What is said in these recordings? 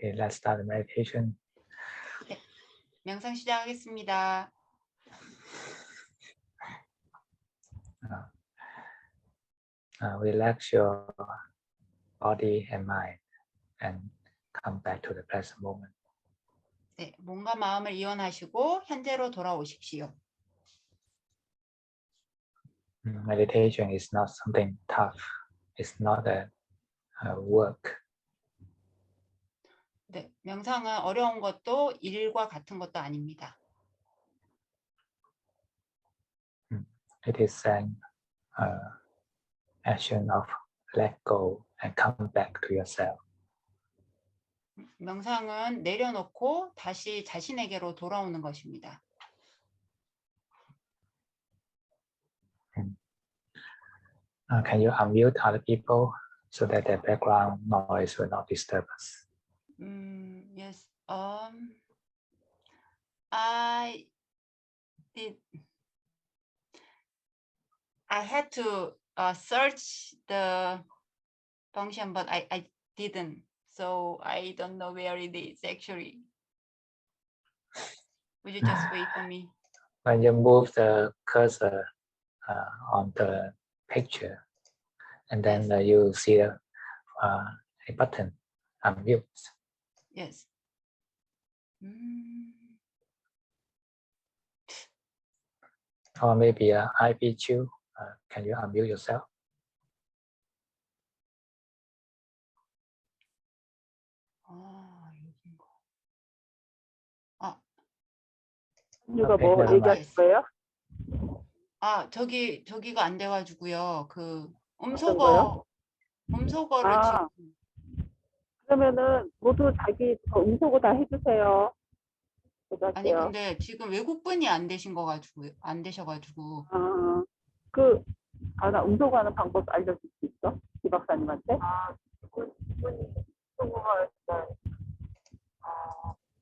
Okay, let's start the meditation. 네, 명상 시작하겠습니다. Relax your body and mind and come back to the present moment. 네, 몸과 마음을 이완하시고 현재로 돌아오십시오. Meditation is not something tough. It's not a work. 네, 명상은 어려운 것도 일과 같은 것도 아닙니다. It is an action of let go and come back to yourself. 명상은 내려놓고 다시 자신에게로 돌아오는 것입니다. Can you unmute other people so that the background noise will not disturb us? Yes. I had to search the function, but I didn't. So I don't know where it is actually. Would you just wait for me? When you move the cursor on the picture, and then you see a button, unmute. Yes. Or maybe I beat you. Can you unmute yourself? 누가 뭐 얘기하실 거예요? 저기가 안 돼가지고요. 그 어떤 거요? 음소거를 지금. 그러면은 모두 자기 음소거 다 해주세요. 아니 근데 지금 외국분이 안 되셔가지고. 나 음소거하는 방법 알려줄 수 있어? 이 박사님한테? 그분이 음소거가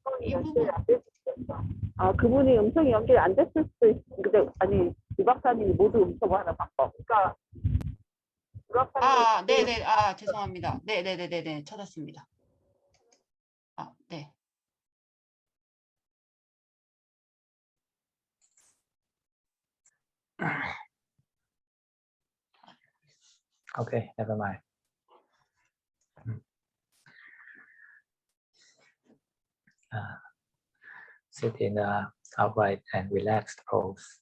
음성이 연결이 안 됐을 때. 그분이 음성이 연결이 안 됐을 수도 있어. 근데 아니 이 박사님이 모두 음소거하는 방법. 그러니까 네네. 죄송합니다. 네네네네 찾았습니다. 네. Okay, never mind. Sit in a upright and relaxed pose.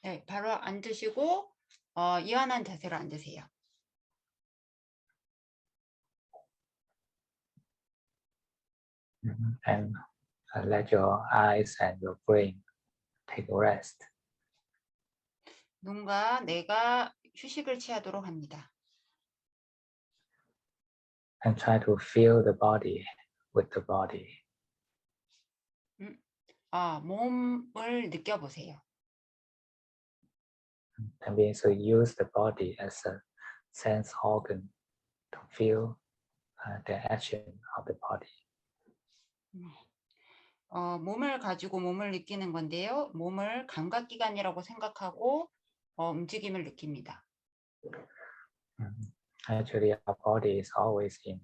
네, 바로 앉으시고 이완한 자세로 앉으세요. And let your eyes and your brain take a rest. 눈과 뇌가 휴식을 취하도록 합니다. And try to feel the body with the body. 몸을 느껴보세요. That means to use the body as a sense organ to feel the action of the body. 몸을 가지고 몸을 느끼는 건데요. 몸을 감각기관이라고 생각하고 움직임을 느낍니다. Actually, our body is always in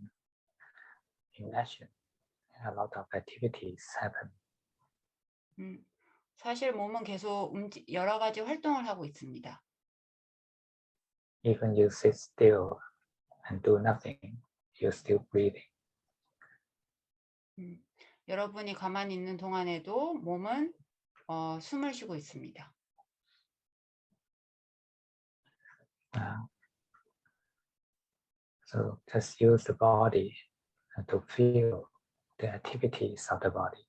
action. A lot of activities happen. 사실 몸은 계속 여러 가지 활동을 하고 있습니다. Even you sit still and do nothing, you're still breathing. 여러분이 가만히 있는 동안에도 몸은 숨을 쉬고 있습니다. So just use the body to feel the activities of the body.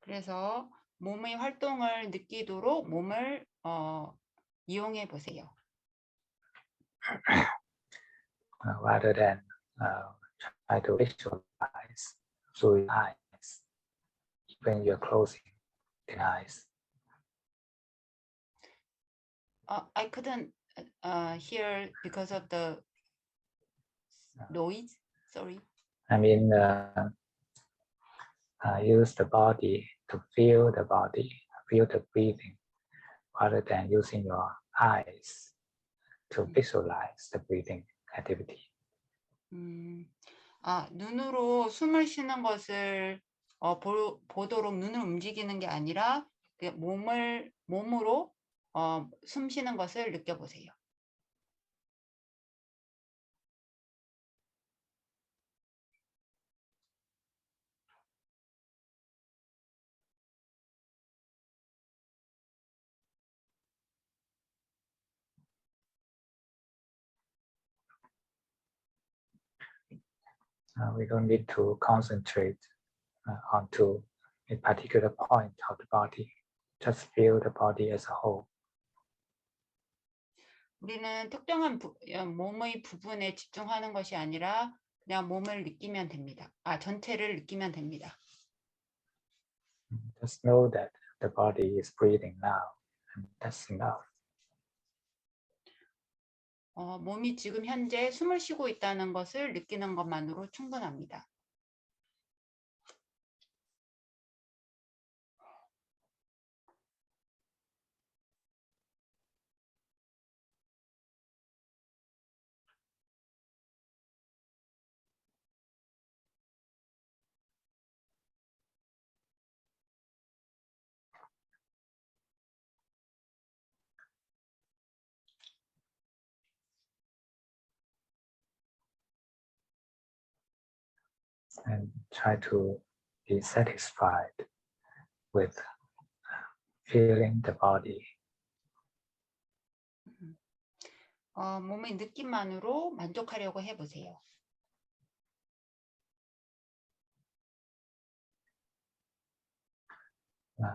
그래서 몸의 활동을 느끼도록 몸을 이용해 보세요. Rather than try to visualize through your eyes, when you're closing the eyes. I couldn't hear because of the noise. Sorry. I mean, use the body to feel the body, feel the breathing, rather than using your eyes to visualize the breathing activity. 눈으로 숨을 쉬는 것을 보도록 눈을 움직이는 게 아니라 그 몸으로 숨 쉬는 것을 느껴보세요. We don't need to concentrate onto a particular point of the body. Just feel the body as a whole. 우리는 특정한 몸의 부분에 집중하는 것이 아니라 그냥 몸을 느끼면 됩니다. 전체를 느끼면 됩니다. Just know that the body is breathing now, and that's enough. 몸이 지금 현재 숨을 쉬고 있다는 것을 느끼는 것만으로 충분합니다. And try to be satisfied with feeling the body. 몸의 느낌만으로 만족하려고 해보세요.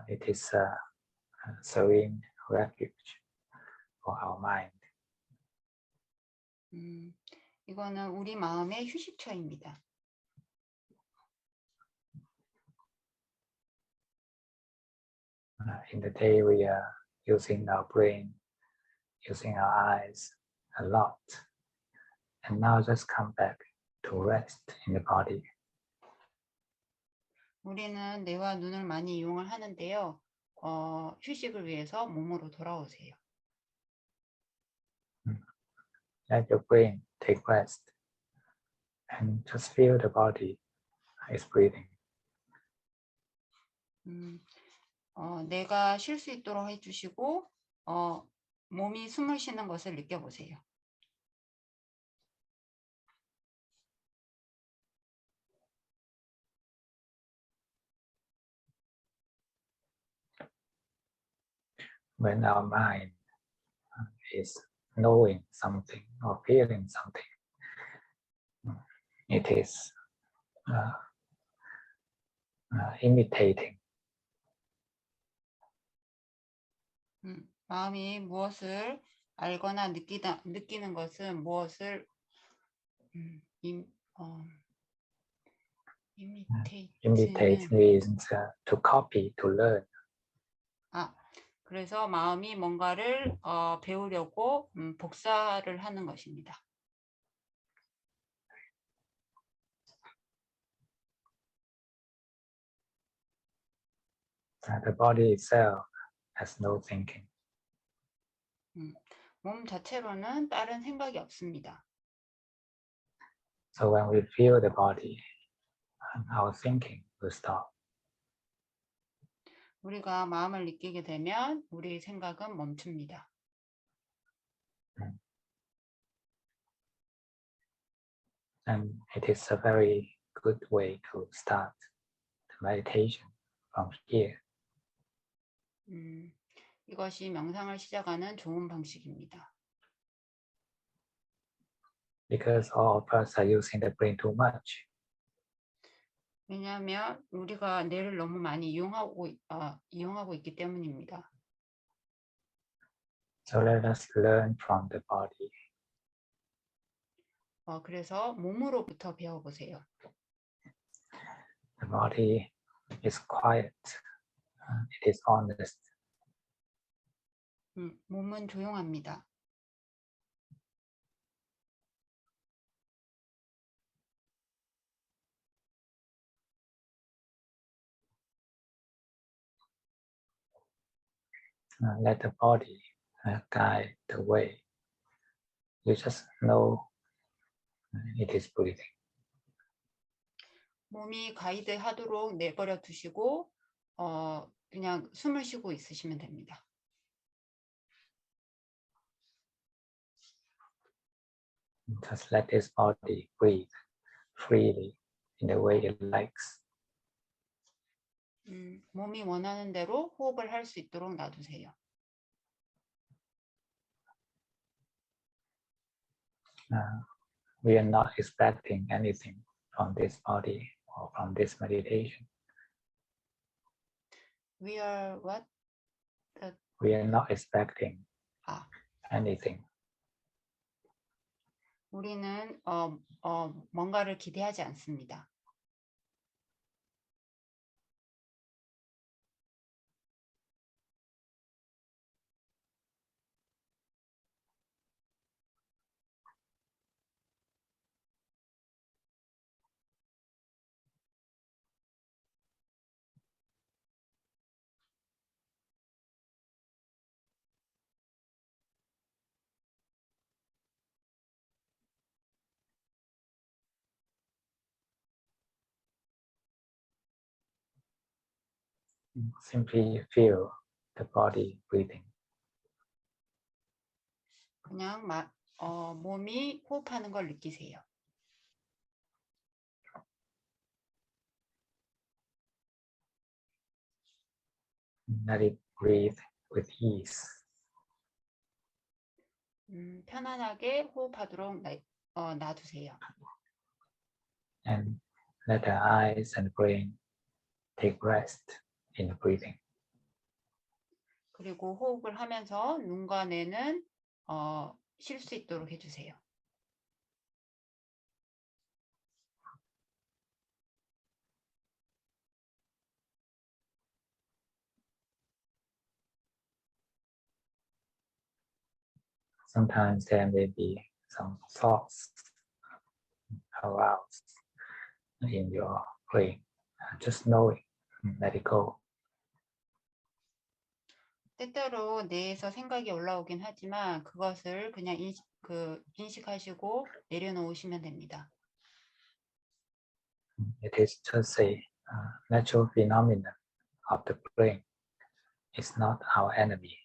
It is a serene refuge for our mind. 이거는 우리 마음의 휴식처입니다. In the day we are using our brain, using our eyes a lot. And now just come back to rest in the body. 우리는 뇌와 눈을 많이 이용을 하는데요. 휴식을 위해서 몸으로 돌아오세요. Let your brain take rest and just feel the body is breathing. 뇌가 쉴 수 있도록 해주시고 몸이 숨을 쉬는 것을 느껴보세요. When our mind is knowing something or feeling something, it is imitating. 마음이 무엇을 알거나 느끼는 것은 무엇을 Imitate means to copy, to learn. 그래서 마음이 뭔가를 배우려고 복사를 하는 것입니다. The body itself has no thinking. 몸 자체로는 다른 생각이 없습니다. So when we feel the body, our thinking will stop. 우리가 마음을 느끼게 되면 우리 생각은 멈춥니다. And it is a very good way to start the meditation from here. 이것이 명상을 시작하는 좋은 방식입니다. Because all of us are using the brain too much. 왜냐하면 우리가 뇌를 너무 많이 이용하고 있기 때문입니다. So let us learn from the body. 그래서 몸으로부터 배워보세요. The body is quiet. It is honest. 몸은 조용합니다. Let the body guide the way. You just know it is breathing. 몸이 가이드 하도록 내버려 두시고 그냥 숨을 쉬고 있으시면 됩니다. Just let this body breathe freely in the way it likes. 몸이 원하는 대로 호흡을 할 수 있도록 놔두세요. We are not expecting anything from this body or from this meditation. We are what? We are not expecting anything. 우리는 뭔가를 기대하지 않습니다. Simply feel the body breathing. 그냥 몸이 호흡하는 걸 느끼세요. Let it breathe with ease. 편안하게 호흡하도록 놔두세요. And let the eyes and brain take rest in the breathing. 그리고 호흡을 하면서 눈과 뇌는 쉴 수 있도록 해주세요. Sometimes there may be some thoughts aroused in your brain. Just know it, let it go. 때때로 뇌에서 생각이 올라오긴 하지만 그것을 그냥 인식하시고 내려놓으시면 됩니다. It is just a natural phenomenon of the brain. It's not our enemy.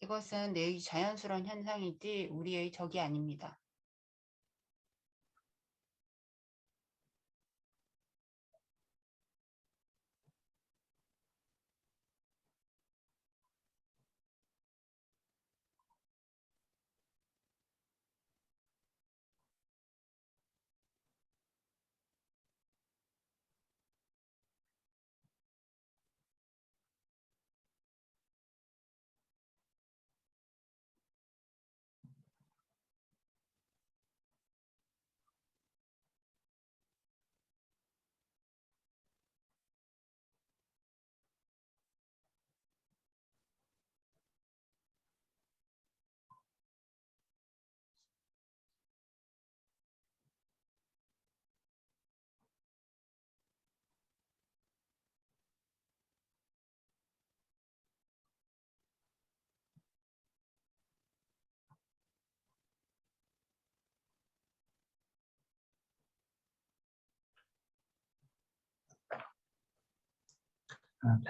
이것은 뇌의 자연스러운 현상이지 우리의 적이 아닙니다.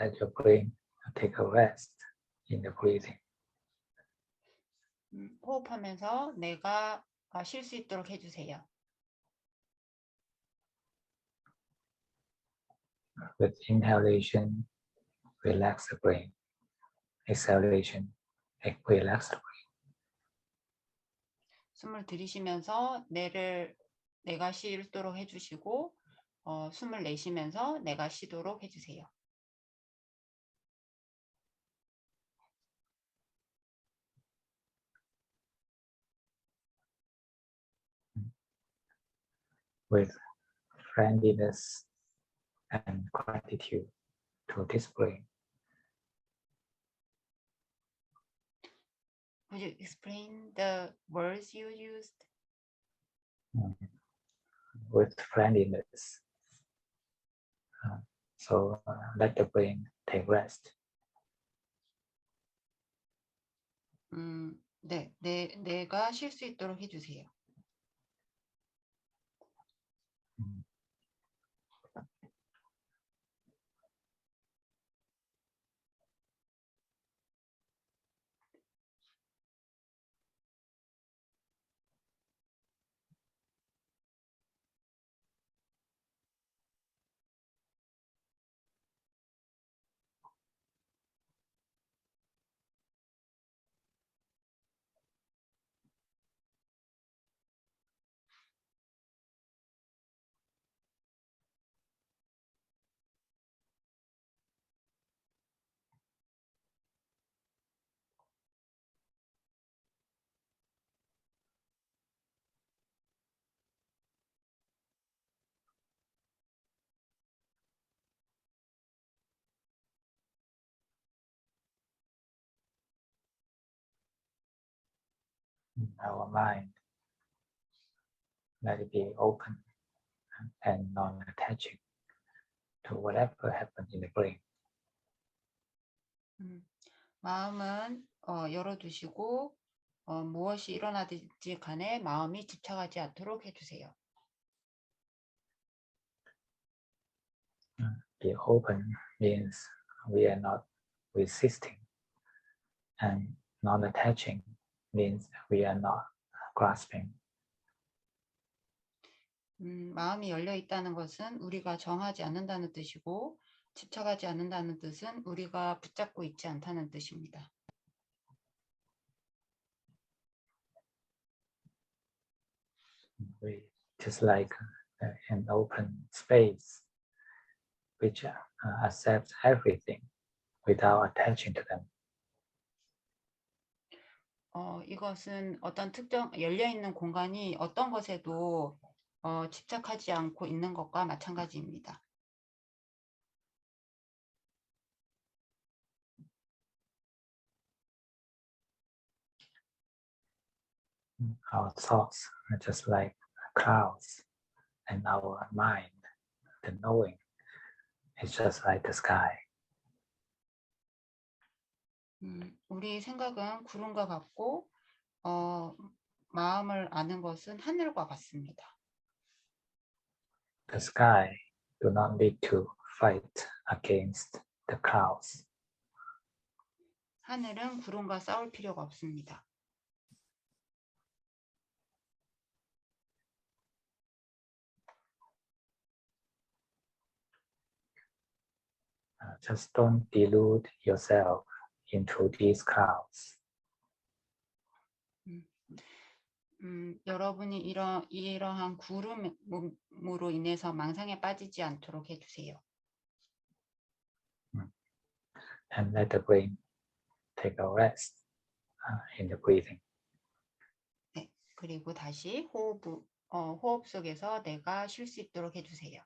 Let your brain take a rest in the breathing. 호흡하면서 뇌가 쉴 수 있도록 해주세요. With inhalation, relax the brain. Exhalation, relax the brain. 숨을 들이쉬면서 뇌가 쉬도록 해주시고 숨을 내쉬면서 뇌가 쉬도록 해주세요. With friendliness and gratitude to this brain. Would you explain the words you used? With friendliness. So let the brain take rest. 네, 뇌가 쉴 수 있도록 해주세요. Our mind, let it be open and non-attaching to whatever happens in the brain. 마음은 열어두시고 무엇이 일어나든지 간에 마음이 집착하지 않도록 해주세요. Be open means we are not resisting, and non-attaching means we are not grasping. 마음이 열려 있다는 것은 우리가 정하지 않는다는 뜻이고 집착하지 않는다는 뜻은 우리가 붙잡고 있지 않다는 뜻입니다. We just like an open space which accepts everything without attaching to them. 이것은 어떤 특정 열려 있는 공간이 어떤 것에도 집착하지 않고 있는 것과 마찬가지입니다. Our thoughts are just like clouds, and our mind, the knowing, is just like the sky. 우리 생각은 구름과 같고 마음을 아는 것은 하늘과 같습니다. The sky do not need to fight against the clouds. 하늘은 구름과 싸울 필요가 없습니다. Just don't delude yourself into these clouds. 여러분이 이러한 구름으로 인해서 망상에 빠지지 않도록 해주세요. And let the brain take a rest in the breathing. 네, 그리고 다시 호흡 속에서 내가 쉴 수 있도록 해주세요.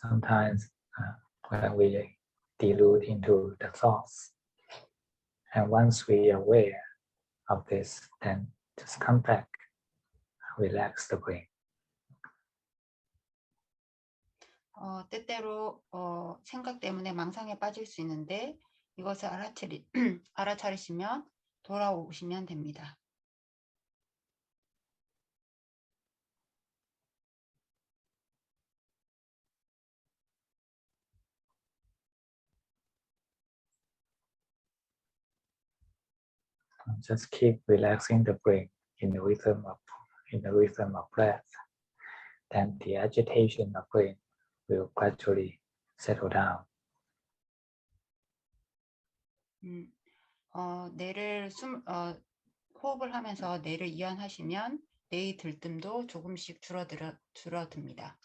Sometimes when we delude into the thoughts, and once we are aware of this, then just come back, relax the brain. 때때로 생각 때문에 망상에 빠질 수 있는데 이것을 알아차리시면 돌아오시면 됩니다. Just keep relaxing the brain in the rhythm of breath. Then the agitation of brain will gradually settle down. 호흡을 하면서 뇌를 이완하시면 뇌의 들뜸도 조금씩 줄어듭니다.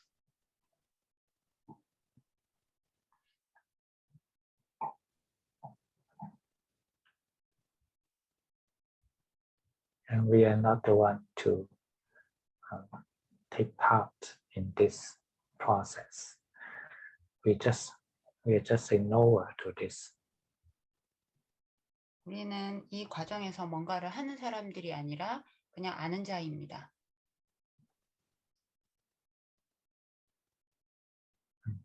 And we are not the one to take part in this process. We are just saying no to this. 우리는 이 과정에서 뭔가를 하는 사람들이 아니라 그냥 아는 자입니다.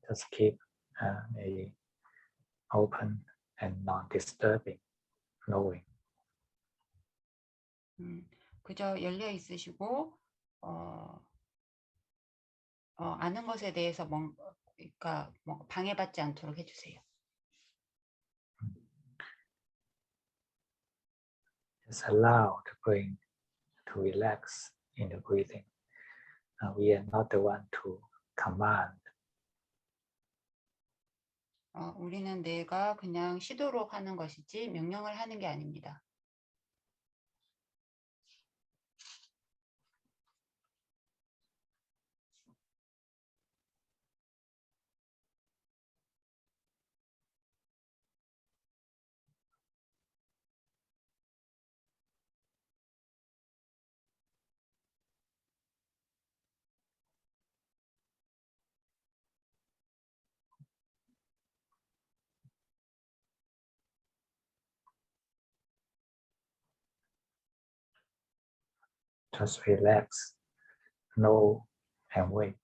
Just keep a open and non-disturbing knowing. 그저 열려 있으시고 아는 것에 대해서 그러니까 방해받지 않도록 해주세요. Just allow the brain to relax in the breathing. We are not the one to command. 우리는 뇌가 그냥 쉬도록 하는 것이지 명령을 하는 게 아닙니다. Just relax, know, and wait.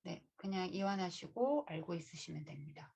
네, 그냥 이완하시고 알고 있으시면 됩니다.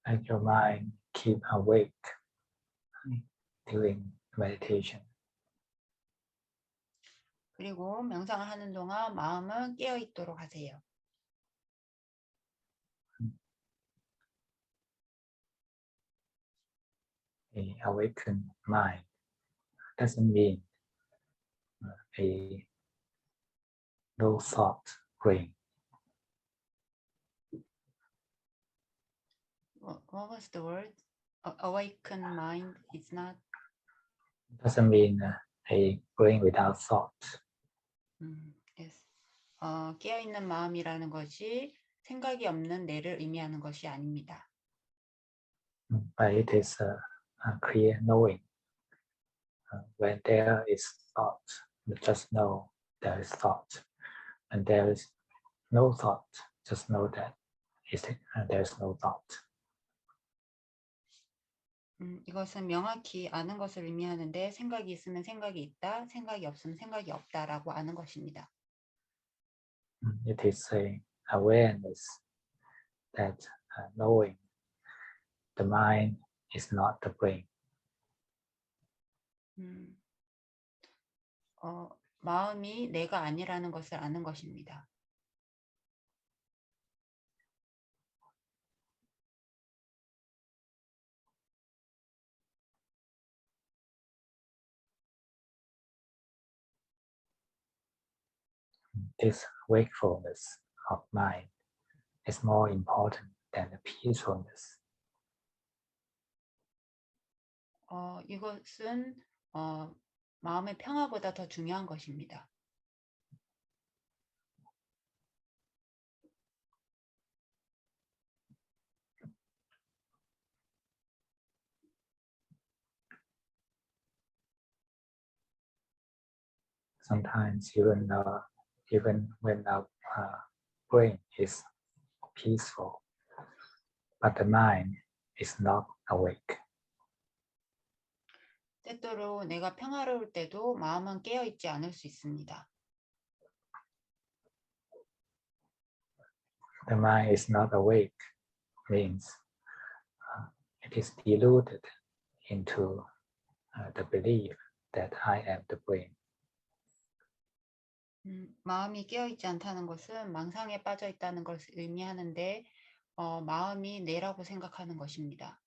Let your mind keep awake during meditation. 그리고 명상을 하는 동안 마음은 깨어 있도록 하세요. A awakened mind doesn't mean a no thought brain. What was the word? Awakened mind is not. Doesn't mean a brain without thought. Yes. 깨어 있는 마음이라는 것이 생각이 없는 뇌를 의미하는 것이 아닙니다. But it is a clear knowing. When there is thought, just know there is thought. When there is no thought, just know that there is no thought. 이것은 명확히 아는 것을 의미하는데 생각이 있으면 생각이 있다, 생각이 없으면 생각이 없다라고 아는 것입니다. It is a awareness that knowing the mind is not the brain. 마음이 내가 아니라는 것을 아는 것입니다. This wakefulness of mind is more important than the peacefulness. 이것은 마음의 평화보다 더 중요한 것입니다. Sometimes even when our brain is peaceful, but the mind is not awake. 때때로 내가 평화로울 때도 마음은 깨어 있지 않을 수 있습니다. The mind is not awake means it is deluded into the belief that I am the brain. 마음이 깨어 있지 않다는 것은 망상에 빠져 있다는 것을 의미하는데 마음이 내라고 생각하는 것입니다.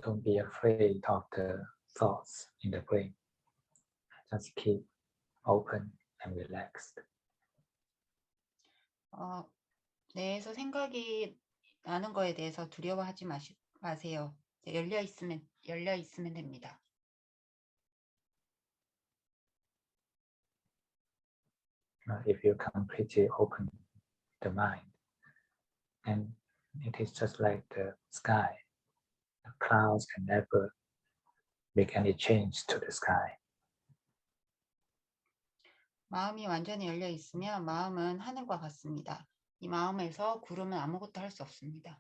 Don't be afraid of the thoughts in the brain. Just keep open and relaxed. 뇌에서 생각이 나는 거에 대해서 두려워하지 마세요. 열려 있으면 됩니다. If you completely open the mind, then it is just like the sky. The clouds can never make any change to the sky. 마음이 완전히 열려 있으면 마음은 하늘과 같습니다. 이 마음에서 구름은 아무것도 할 수 없습니다.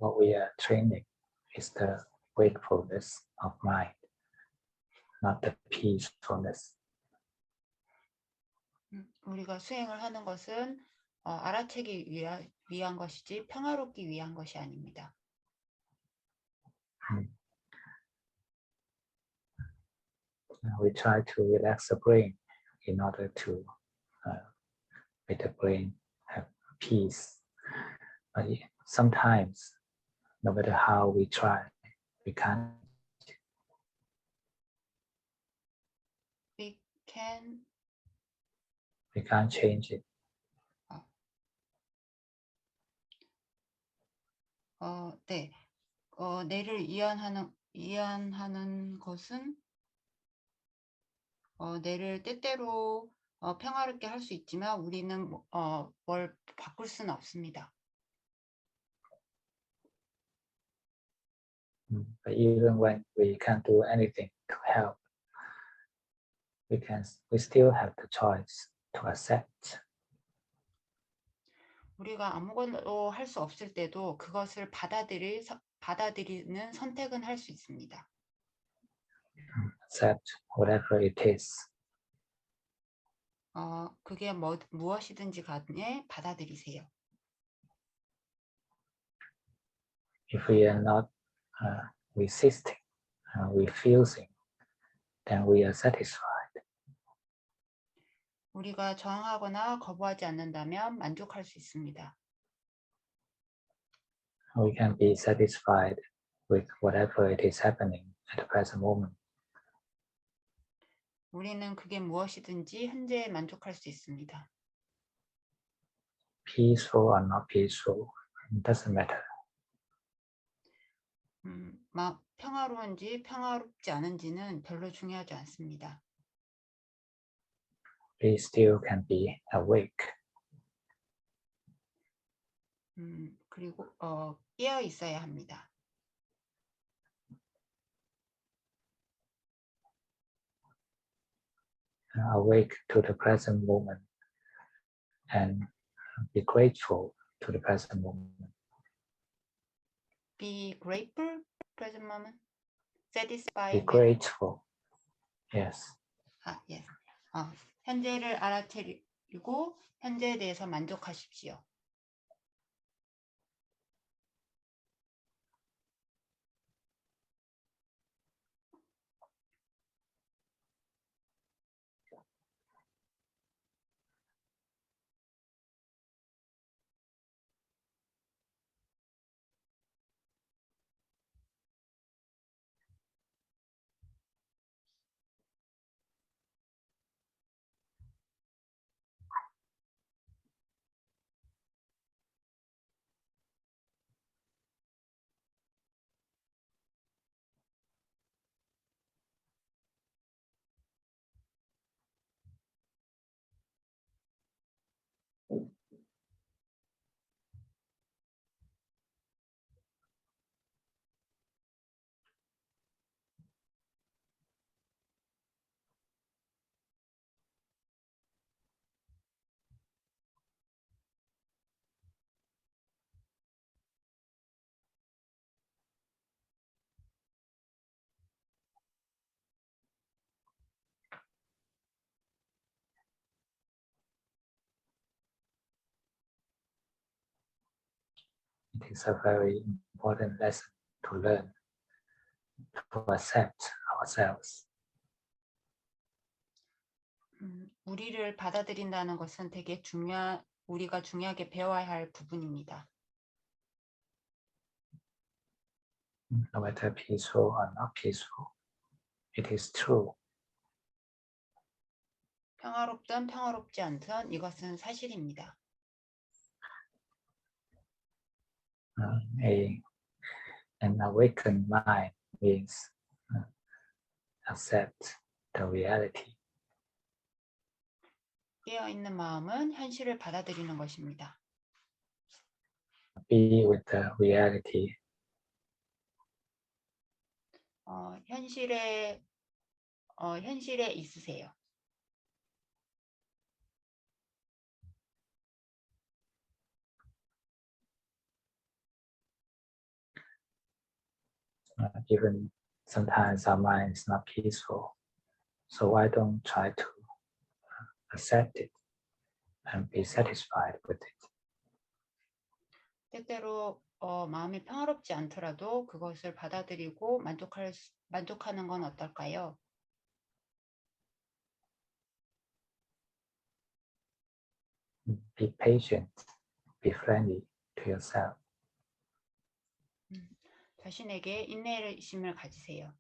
what we are training is the wakefulness of mind, not the peacefulness. 우리가 수행을 하는 것은 알아채기 위한 것이지 평화롭기 위한 것이 아닙니다. We try to relax the brain in order to make the brain have peace. But sometimes, no matter how we try, we can't. We can't change it. 네. 뇌를 이완하는 것은 뇌를 때때로 평화롭게 할 수 있지만 우리는 뭘 바꿀 수는 없습니다. But even when we can't do anything to help, we still have the choice to accept. 우리가 아무것도 할 수 없을 때도 그것을 받아들이는 선택은 할 수 있습니다. Accept whatever it is. 그게 무엇이든지 간에 받아들이세요. If we are not resisting, refusing, then we are satisfied. 우리가 저항하거나 거부하지 않는다면 만족할 수 있습니다. We can be satisfied with whatever it is happening at the present moment. 우리는 그게 무엇이든지 현재에 만족할 수 있습니다. Peaceful or not peaceful, it doesn't matter. 평화로운지 평화롭지 않은지는 별로 중요하지 않습니다. We still can be awake. 그리고 깨어 있어야 합니다. Awake to the present moment and be grateful to the present moment. Be grateful, present moment. Satisfied. Be grateful. Yes. yes. 현재를 알아채리고 현재에 대해서 만족하십시오. It is a very important lesson to learn, to accept ourselves. 우리를 받아들인다는 것은 되게 우리가 중요하게 배워야 할 부분입니다. No matter peaceful or not peaceful, it is true. 평화롭든 평화롭지 않든 이것은 사실입니다. An awakened mind means accept the reality. 깨어있는 마음은 현실을 받아들이는 것입니다. Be with the reality. 현실에 있으세요. Even sometimes our mind is not peaceful. So why don't try to accept it and be satisfied with it? 때때로 마음이 평화롭지 않더라도 그것을 받아들이고 만족하는 건 어떨까요? Be patient, be friendly to yourself. 자신에게 인내심을 가지세요.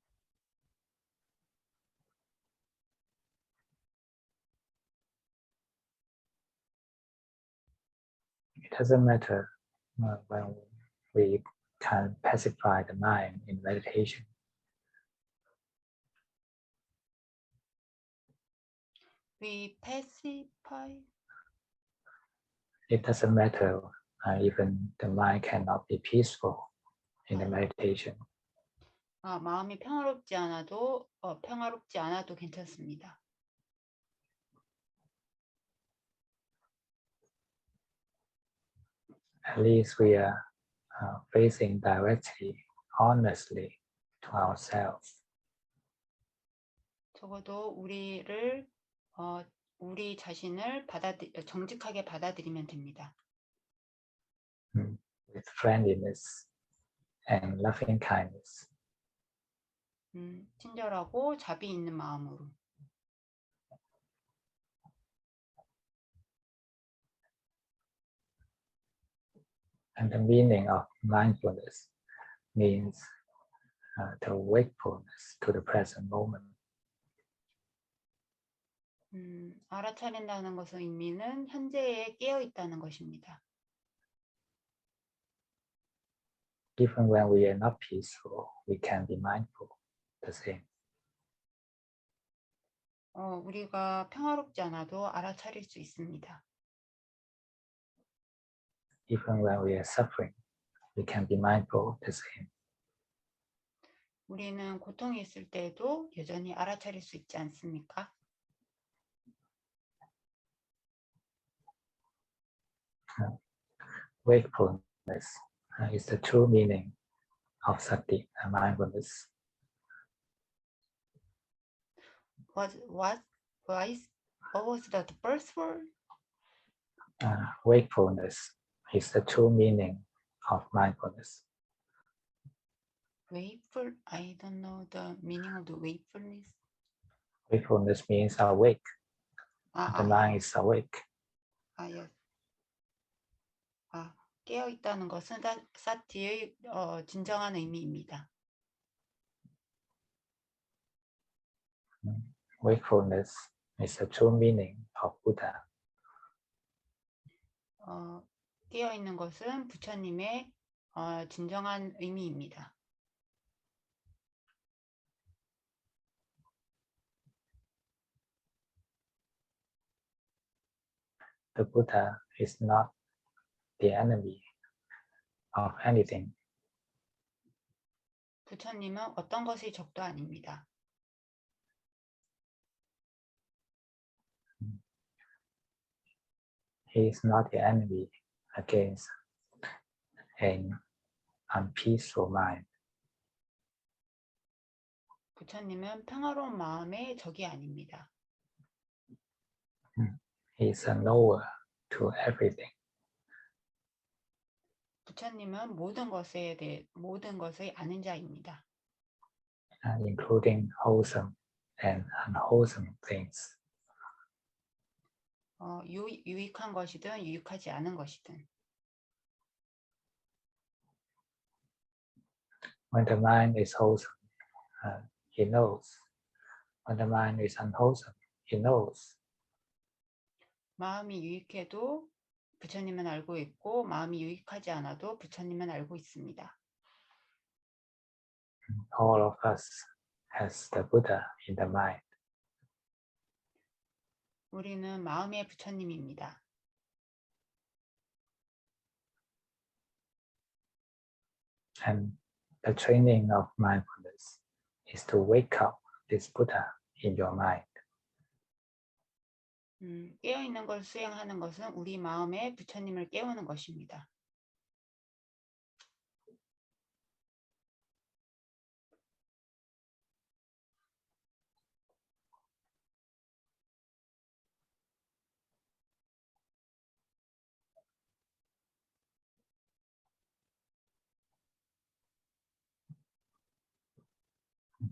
It doesn't matter when we can pacify the mind in meditation. We pacify. It doesn't matter even the mind cannot be peaceful in the meditation. 마음이 평화롭지 않아도 괜찮습니다. At least we are facing directly, honestly to ourselves. 적어도 우리 자신을 정직하게 받아들이면 됩니다. With friendliness and loving kindness. 친절하고 자비 있는 마음으로. And the meaning of mindfulness means the wakefulness to the present moment. 알아차린다는 것의 의미는 현재에 깨어 있다는 것입니다. Even when we are not peaceful, we can be mindful. The same. 우리가 평화롭지 않아도 알아차릴 수 있습니다. Even when we are suffering, we can be mindful. The same. 우리는 고통이 있을 때에도 여전히 알아차릴 수 있지 않습니까? Wakefulness is the true meaning of sati and mindfulness. What was the first word? Wakefulness is the true meaning of mindfulness. Wakeful? I don't know the meaning of the wakefulness. Wakefulness means awake. The mind is awake. Yes. 깨어 있다는 것은 사티의 진정한 의미입니다. Wakefulness is the true meaning of Buddha. 깨어 있는 것은 부처님의 진정한 의미입니다. The Buddha is not the enemy of anything. 부처님은 어떤 것의 적도 아닙니다. He is not the enemy against an unpeaceful mind. 부처님은 평화로운 마음의 적이 아닙니다. He is a knower to everything. 부처님은 모든 것의 아는 자입니다. Including wholesome and unwholesome things. 유익한 것이든 유익하지 않은 것이든. When the mind is wholesome, he knows. When the mind is unwholesome, he knows. 마음이 유익해도 부처님은 알고 있고 마음이 유익하지 않아도 부처님은 알고 있습니다. All of us has the Buddha in the mind. 우리는 마음의 부처님입니다. And the training of mindfulness is to wake up this Buddha in your mind. 깨어있는 걸 수행하는 것은 우리 마음에 부처님을 깨우는 것입니다.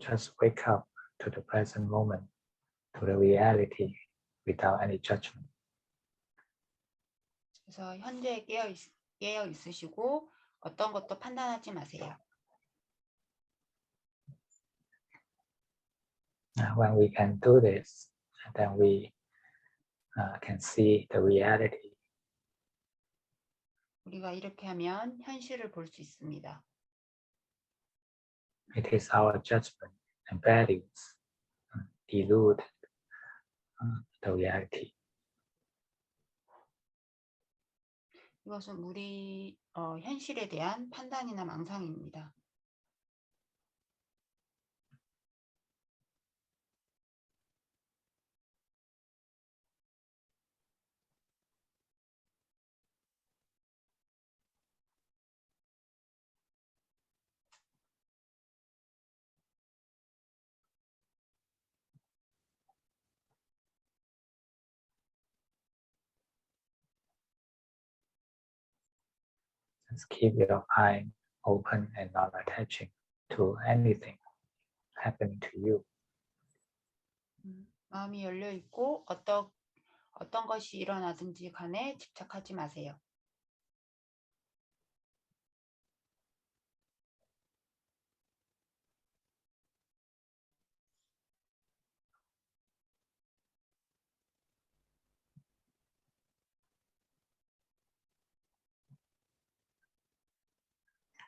just wake up to the present moment, to the reality without any judgment. 그래서 현재에 깨어 있으시고 어떤 것도 판단하지 마세요. When we can do this, then we can see the reality. 우리가 이렇게 하면 현실을 볼 수 있습니다. It is our judgment and values delude the reality. 이것은 우리 현실에 대한 판단이나 망상입니다. Just keep your mind open and not attaching to anything happening to you. 마음이 열려 있고 어떤 것이 일어나든지 간에 집착하지 마세요.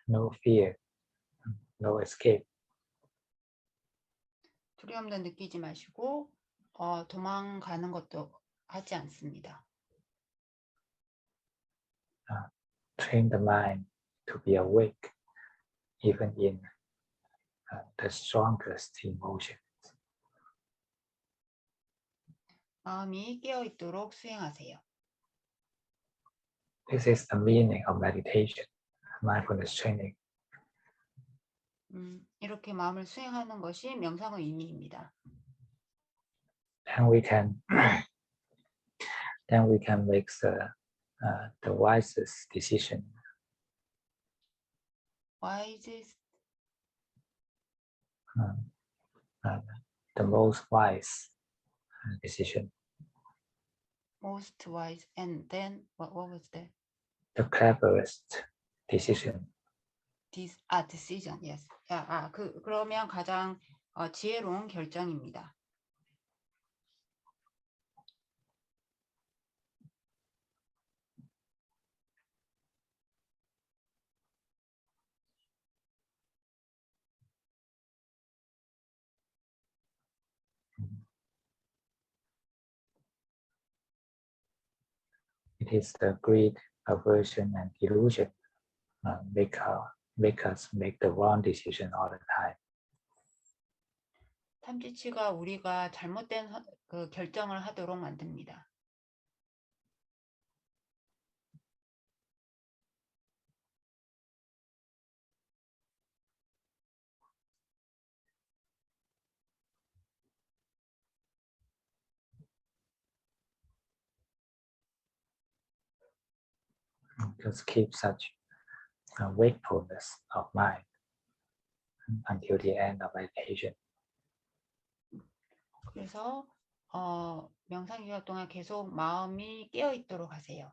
No fear, no escape. 두려움도 느끼지 마시고 도망가는 것도 하지 않습니다. Train the mind to be awake even in the strongest emotion. 마음이 깨어 있도록 수행하세요. This is the meaning of meditation, mindfulness training. 이렇게 마음을 수행하는 것이 명상의 의미입니다. Then we can make the wisest decision. Wisest, the most wise decision. most wise, and then what was that? The cleverest decision. Decision, yes. 그러면 가장 지혜로운 결정입니다. It is the greed, aversion, and delusion make us make the wrong decision all the time. 탐지치가 우리가 잘못된 그 결정을 하도록 만듭니다. Just keep such wakefulness of mind until the end of meditation. 그래서 명상 기간 동안 계속 마음이 깨어 있도록 하세요.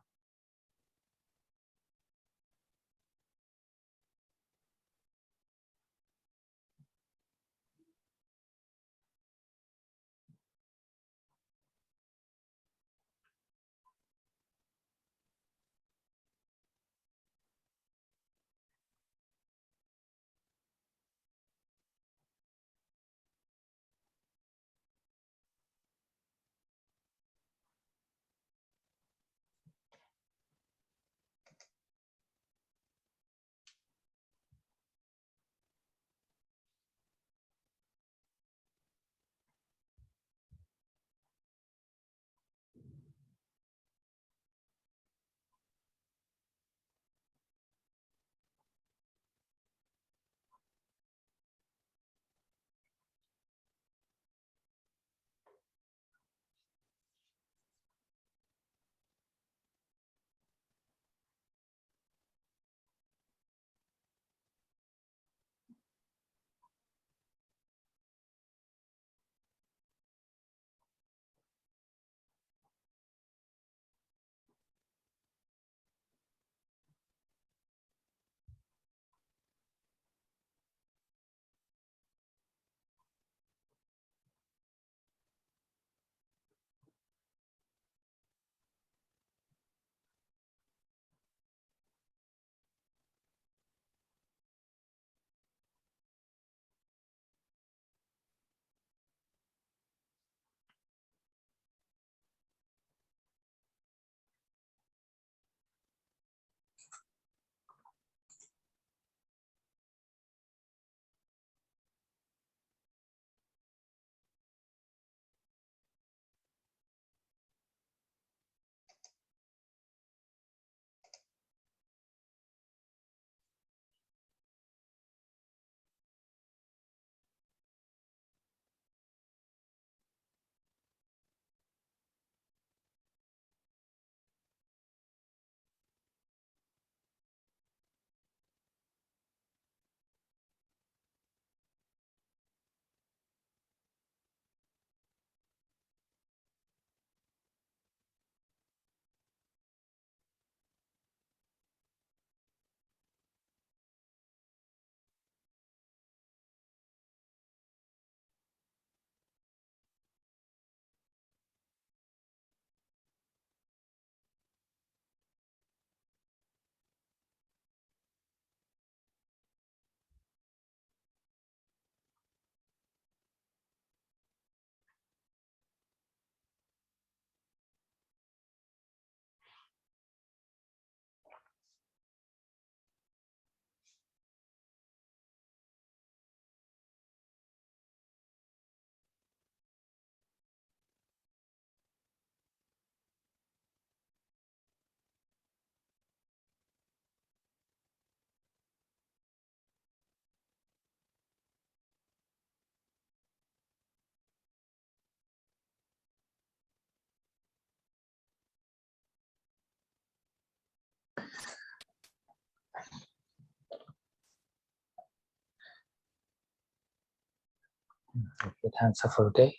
Thanks for the day.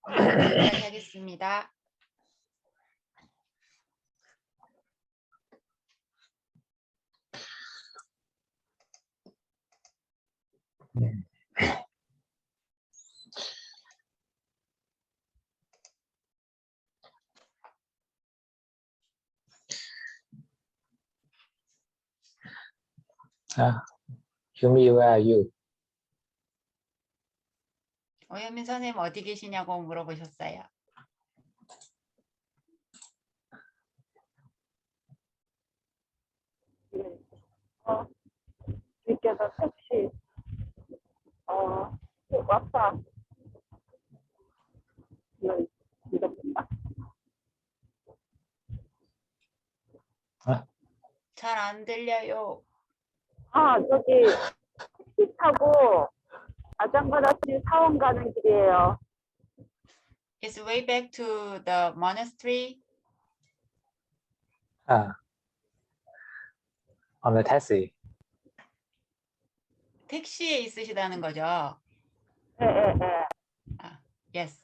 여기까지 하겠습니다. Yumi, where are you? 오현민 선생님 어디 계시냐고 물어보셨어요. 주께서 택시 왔다. 이겁니다. 잘 안 들려요. 저기 택시 타고 아장바다시 사원 가는 길이에요. It's way back to the monastery. On the taxi. 택시에 있으시다는 거죠? 네. Yes.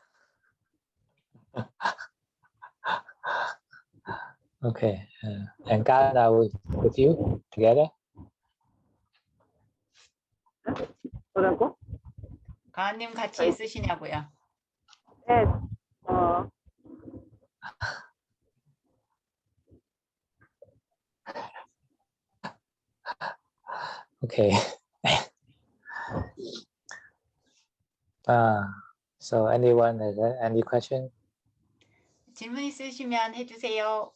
Okay. And God are with you together? 뭐라고? 가은님 같이 있으시냐고요? 네. Okay. So anyone has any question? 질문 있으시면 해주세요.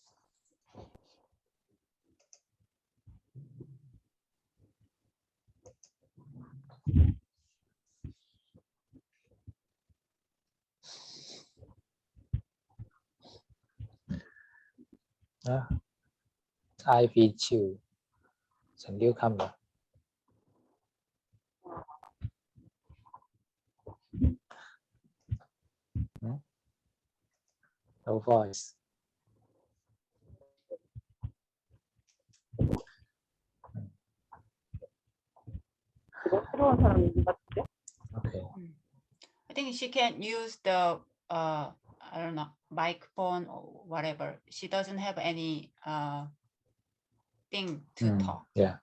Ivy Chu, it's a newcomer. No voice. 새로운 사람인 것 같은데? Okay. I think she can use the I don't know, microphone or whatever. She doesn't have any thing to talk. Yeah.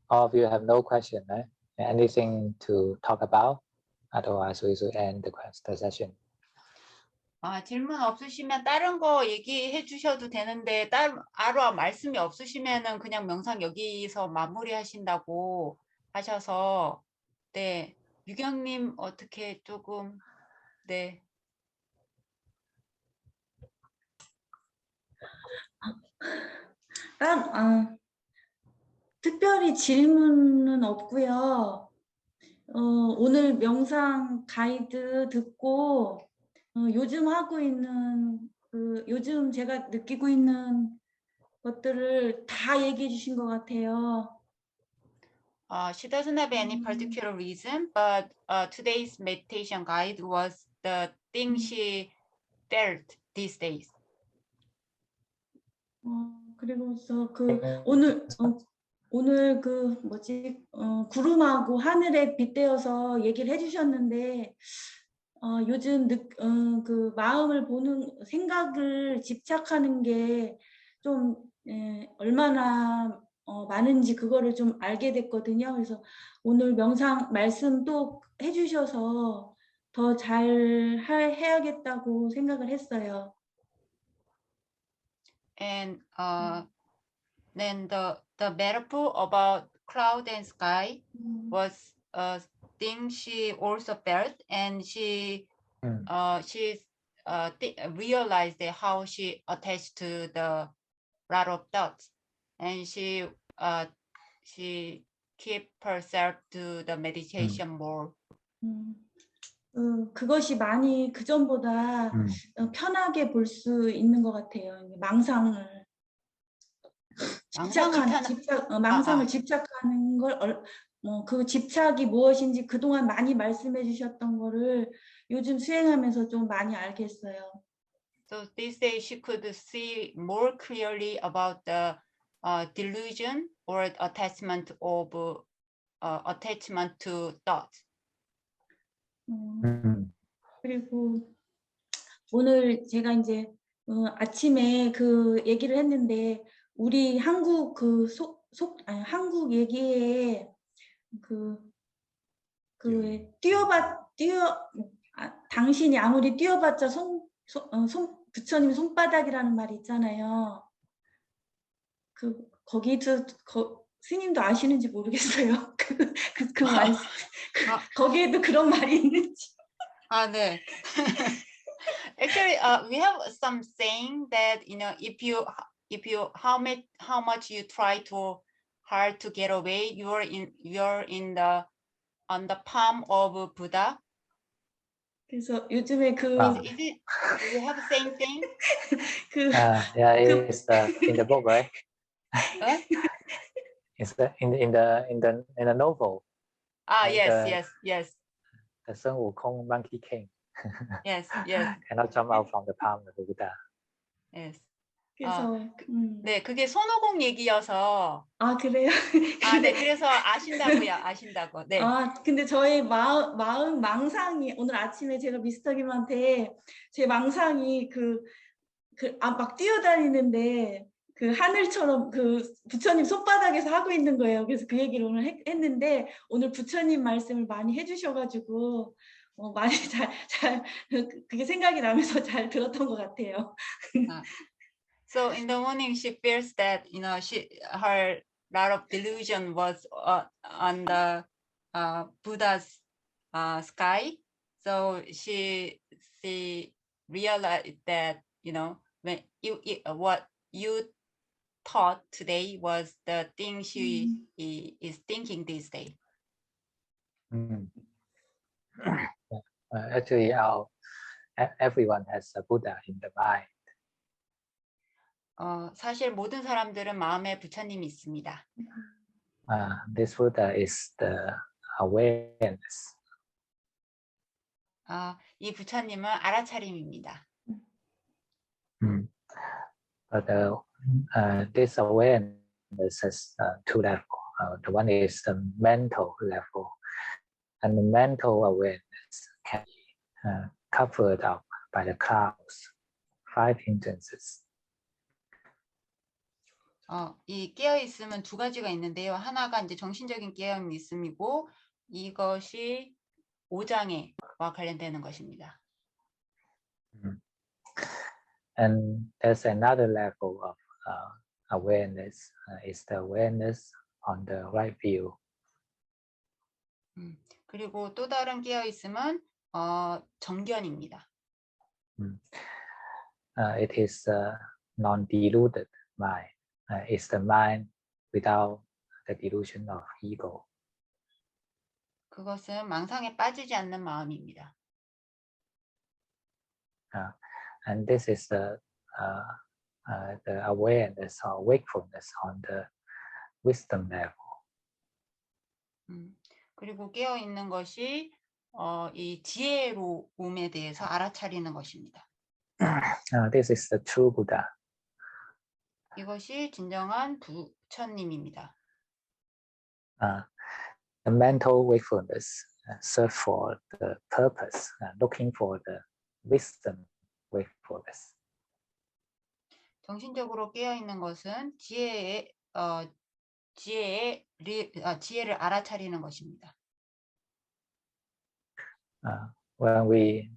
All of you have no question, right? Anything to talk about? Otherwise, we should end the session. 질문 없으시면 다른 거 얘기해 주셔도 되는데 아로 말씀이 없으시면은 그냥 명상 여기서 마무리 하신다고 하셔서 네 유경님 어떻게 조금 네 특별히 질문은 없고요. 오늘 명상 가이드 듣고 요즘 하고 있는 요즘 제가 느끼고 있는 것들을 다 얘기해 주신 것 같아요. She doesn't have any particular reason, but today's meditation guide was the thing she felt these days. 그리고서 오늘 구름하고 하늘에 빗대어서 얘기를 해주셨는데 요즘 그 마음을 보는 생각을 집착하는 게 좀 얼마나 많은지 그거를 좀 알게 됐거든요. 그래서 오늘 명상 말씀 또 해주셔서 더 잘 해야겠다고 생각을 했어요. And then the metaphor about cloud and sky was a thing she also felt, and she realized how she attached to the lot of thoughts, and she keep herself to the meditation more. 그것이 많이 그전보다 편하게 볼 수 있는 것 같아요. 망상을 집착하는 걸 그 집착이 무엇인지 그동안 많이 말씀해 주셨던 거를 요즘 수행하면서 좀 많이 알겠어요. So this day she could see more clearly about the delusion or attachment to thoughts. 그리고 오늘 제가 이제 아침에 그 얘기를 했는데 우리 한국 한국 얘기에 당신이 아무리 뛰어봤자 부처님 손바닥이라는 말이 있잖아요. 거기도 스님도 아시는지 모르겠어요. 그 말, 거기에도 그런 말이 있는지. 네. Actually, we have some saying that if you how much you try to hard to get away, you're on the palm of Buddha. 그래서 요즘에 Is it? Do you have the same thing? Yeah, it's in the book, right? It's in the novel. Yes. The Sun Wukong Monkey King. Yes. Cannot jump out from the palm of the Buddha. Yes. 그래서 네, 그게 손오공 얘기여서. 그래요? 네, 그래서 아신다고. 네. 근데 저의 마음 망상이 오늘 아침에 제가 미스터 김한테 제 망상이 막 뛰어다니는데 그 하늘처럼 그 부처님 손바닥에서 하고 있는 거예요. 그래서 그 얘기를 오늘 했는데 오늘 부처님 말씀을 많이 해주셔가지고 많이 잘 그게 생각이 나면서 잘 들었던 것 같아요. So in the morning she feels that her lot of delusion was on the Buddha's sky. So she realized that when what you thought today was the thing she is thinking this day. Actually, everyone has a Buddha in the mind. 사실 모든 사람들은 마음에 부처님이 있습니다. This Buddha is the awareness. 이 부처님은 알아차림입니다. But this awareness has two levels. The one is the mental level, and the mental awareness can be covered up by the clouds, 5 hindrances. 이 깨어 있음은 두 가지가 있는데요. 하나가 이제 정신적인 깨어 있음이고 이것이 오장애와 관련되는 것입니다. And there's another level of awareness. Is the awareness on the right view. 그리고 또 다른 깨어 있음은 정견입니다. It is non-deluded mind. It's the mind without the delusion of ego. 그것은 망상에 빠지지 않는 마음입니다. And this is the awareness or wakefulness on the wisdom level. 그리고 깨어 있는 것이 이 지혜로움에 대해서 알아차리는 것입니다. This is the true Buddha. 이것이 진정한 부처님입니다. The mental wakefulness search for the purpose, looking for the wisdom wakefulness. 정신적으로 깨어 있는 것은 지혜를 알아차리는 것입니다. When we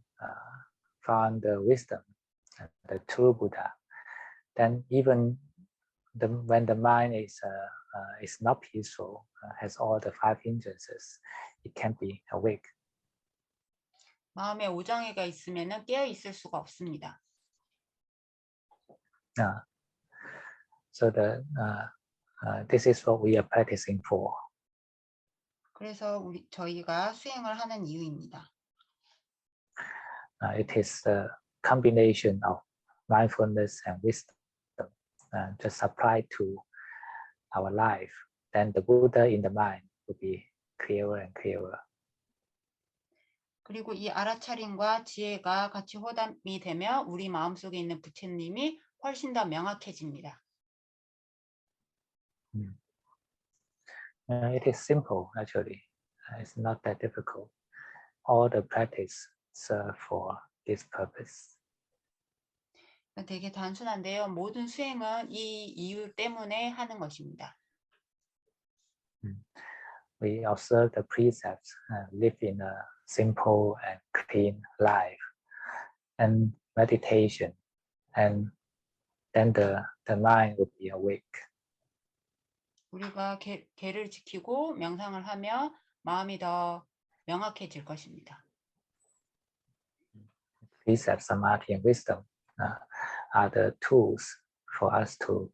found the wisdom, the true Buddha, then even when the mind is not peaceful, has all the 5 hindrances, it can be awake. 마음에 오장애가 있으면은 깨어 있을 수가 없습니다. So this is what we are practicing for. 그래서 저희가 수행을 하는 이유입니다. It is a combination of mindfulness and wisdom just applied to our life. Then the Buddha in the mind will be clearer and clearer. 그리고 이 알아차림과 지혜가 같이 호담이 되며 우리 마음속에 있는 부처님이 훨씬 더 명확해집니다. It is simple actually. It's not that difficult. All the practice serve for this purpose. 되게 단순한데요. 모든 수행은 이 이유 때문에 하는 것입니다. We observe the precepts, live in a simple and clean life, and meditation, and then the mind will be awake. 우리가 계를 지키고 명상을 하며 마음이 더 명확해질 것입니다. Precepts, samadhi, and wisdom are the tools for us to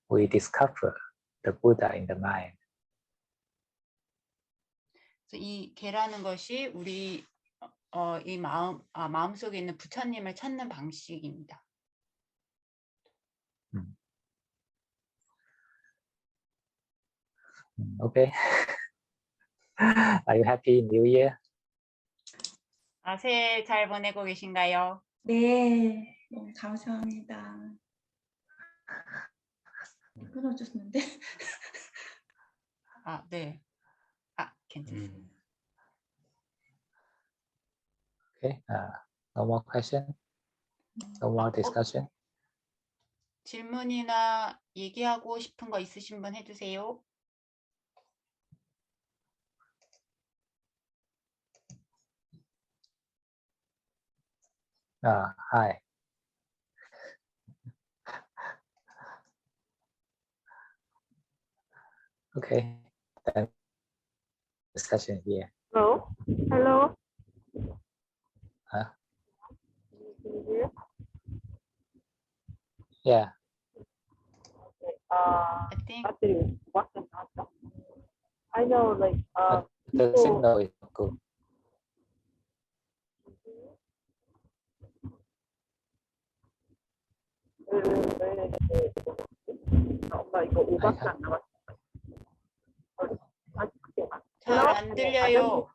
we discover the Buddha in the mind. 이 계라는 것이 우리 이 마음속에 있는 부처님을 찾는 방식입니다. Okay. Are you happy New Year? 새해 잘 보내고 계신가요? 네, 너무 감사합니다. 끊어졌는데. 네. 괜찮습니다. Okay. No more question? No more discussion? 질문이나 얘기하고 싶은 거 있으신 분 해주세요. Hi. Okay. Then discussion here. Hello? Hello? Huh? Can you hear? Yeah. I think battery wasn't on. I know, like, The people- signal is not good. 엄마 이거 5밖에 안 남았어. 잘 안 들려요.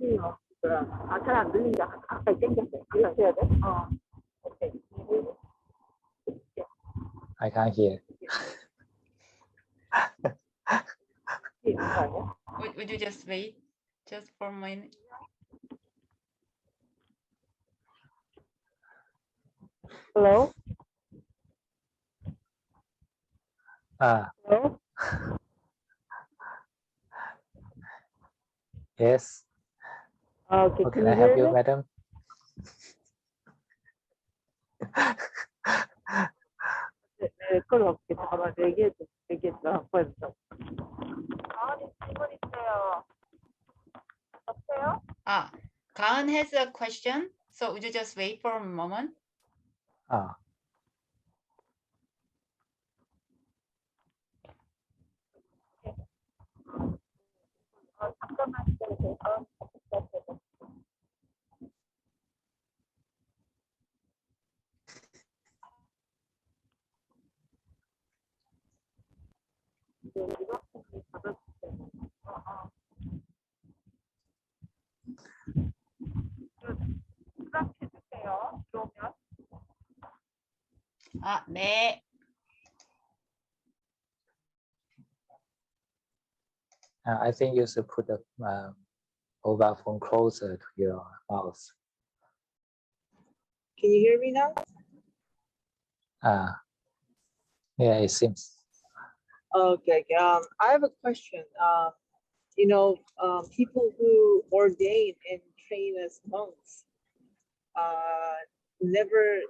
잘 안 들린다. 가까이 땡겼어요. 이거 해야 돼? 오케이. I can't hear. 이거 아니야? Would you just wait just for a minute? Hello? Hello? Yes. Okay, How can can I you help hear you, me? madam? 네, 그럼 없게 잠깐만 얘기했어. 벌써. 아니, 질문 있어요. 없어요? 가은 has a question. So would you just wait for a moment? 잠깐만 기다리세요. 수락해주세요. 그러면. 네. I think you should put the mobile phone closer to your mouth. Can you hear me now? Yeah, it seems. Okay. I have a question. People who ordain and train as monks never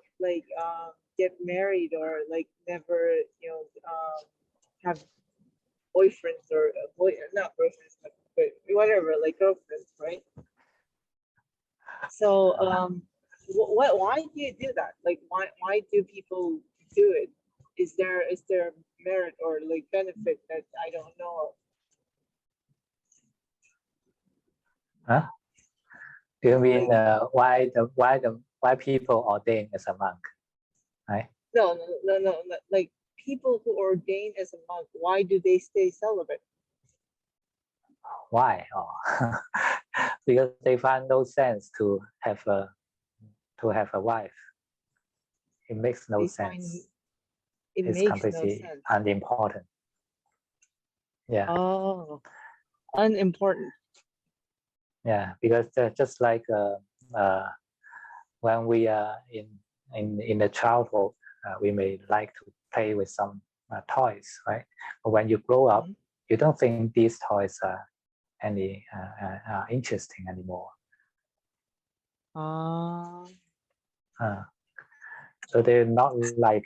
get married or never have boyfriends or not boyfriends but whatever, girlfriends, right? So why do you do that? Why do people do it? Is there merit or benefit that I don't know of? Huh? Do you mean why people ordain as a monk? Right? No. People who ordain as a monk, why do they stay celibate? Why? because they find no sense to have a wife. It makes no They sense. find it It's makes no completely sense. unimportant. Yeah. Oh, unimportant. Yeah, because just like when we are in the childhood, we may like to play with some toys, right? But when you grow up, you don't think these toys are any interesting anymore. So they're not like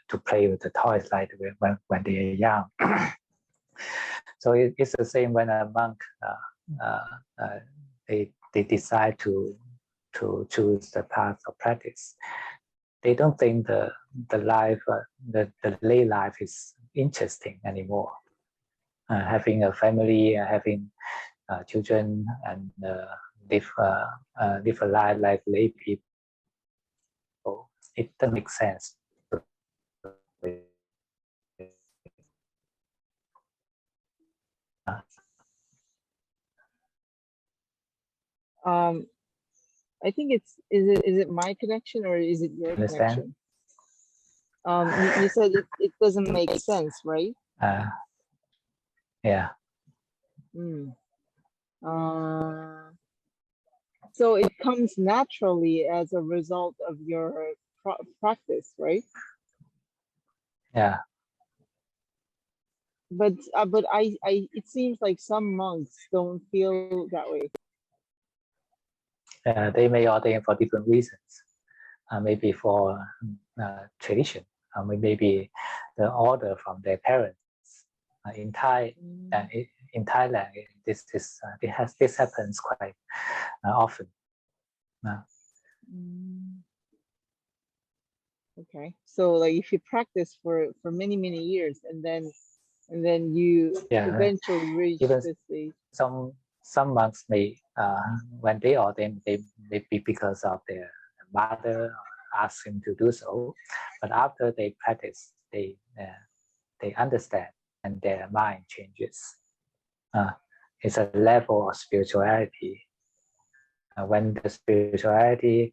to play with the toys like when they are young. So it's the same when a monk they decide to choose the path of practice. They don't think the life the lay life is interesting anymore. Having a family, having children, and live a life like lay people, it doesn't make sense. I think is it my connection or is it your Understand? connection? You said it doesn't make sense, right? Yeah. So it comes naturally as a result of your practice, right? Yeah. But I it seems like some monks don't feel that way. They may ordain for different reasons. Maybe for tradition, maybe the order from their parents. In Thailand, this happens quite often. Okay, so like if you practice for many years and then you eventually reach this stage. Some monks may when they ordain, they may be because of their mother asked him to do so, but after they practice, they understand and their mind changes. It's a level of spirituality. When the spirituality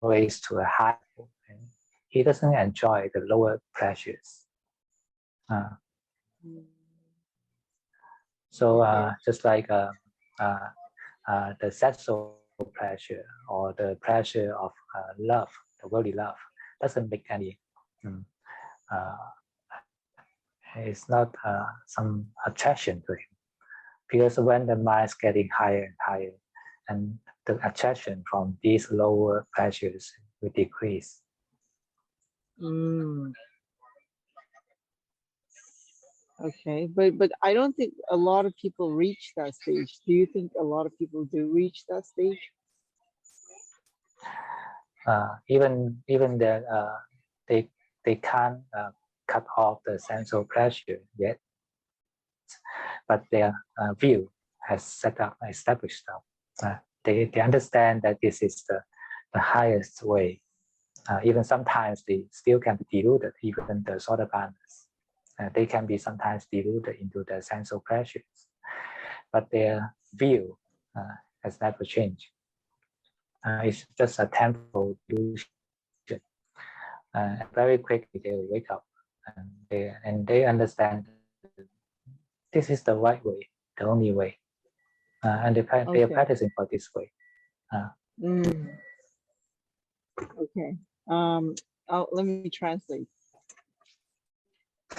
raised to a high level, he doesn't enjoy the lower pleasures. So just like the sexual pleasure or the pleasure of love, the worldly love, doesn't make any. It's not some attraction to him, because when the mind is getting higher and higher, and the attraction from these lower pleasures will decrease. Okay, but I don't think a lot of people reach that stage. Do you think a lot of people do reach that stage? Even that they can't cut off the sensual pleasure yet, but their view has established up. They understand that this is the highest way. Even sometimes they still can be deluded, even the Sotapannas. They can be sometimes deluded into the sensual pleasures, but their view has never changed. It's just a temporal delusion. Very quickly they will wake up and they understand this is the right way, the only way, and they are practicing for this way. Okay. Let me translate.